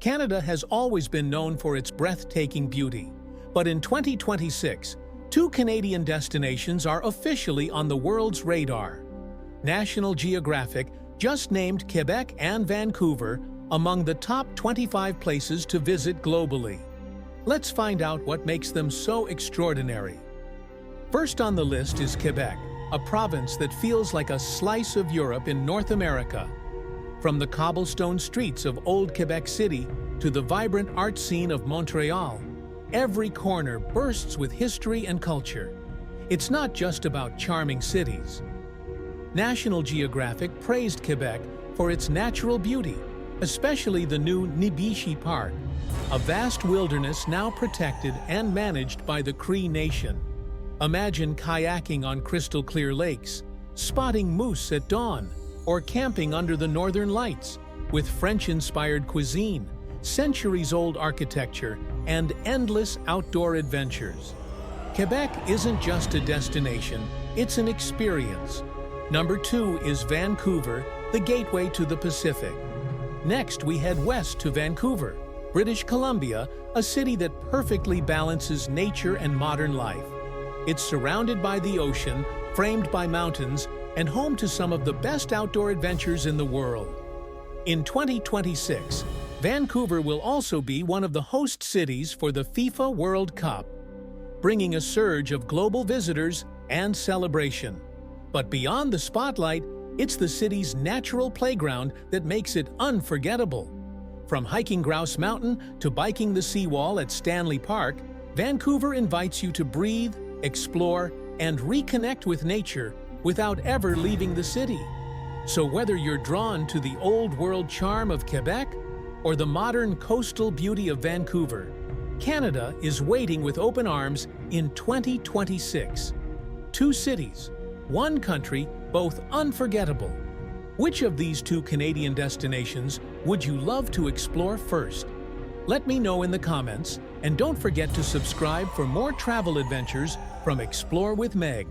Canada has always been known for its breathtaking beauty, but in 2026, two Canadian destinations are officially on the world's radar. National Geographic just named Quebec and Vancouver among the top 25 places to visit globally. Let's find out what makes them so extraordinary. First on the list is Quebec, a province that feels like a slice of Europe in North America. From the cobblestone streets of Old Quebec City to the vibrant art scene of Montreal, every corner bursts with history and culture. It's not just about charming cities. National Geographic praised Quebec for its natural beauty, especially the new Nibishi Park, a vast wilderness now protected and managed by the Cree Nation. Imagine kayaking on crystal-clear lakes, spotting moose at dawn, or camping under the northern lights, with French-inspired cuisine, centuries-old architecture, and endless outdoor adventures. Quebec isn't just a destination, it's an experience. Number 2 is Vancouver, the gateway to the Pacific. Next, we head west to Vancouver, British Columbia, a city that perfectly balances nature and modern life. It's surrounded by the ocean, framed by mountains, and home to some of the best outdoor adventures in the world. In 2026, Vancouver will also be one of the host cities for the FIFA World Cup, bringing a surge of global visitors and celebration. But beyond the spotlight, it's the city's natural playground that makes it unforgettable. From hiking Grouse Mountain to biking the seawall at Stanley Park, Vancouver invites you to breathe, explore, and reconnect with nature without ever leaving the city. So whether you're drawn to the old-world charm of Quebec or the modern coastal beauty of Vancouver, Canada is waiting with open arms in 2026. Two cities, one country, both unforgettable. Which of these two Canadian destinations would you love to explore first? Let me know in the comments, and don't forget to subscribe for more travel adventures from Explore with Meg.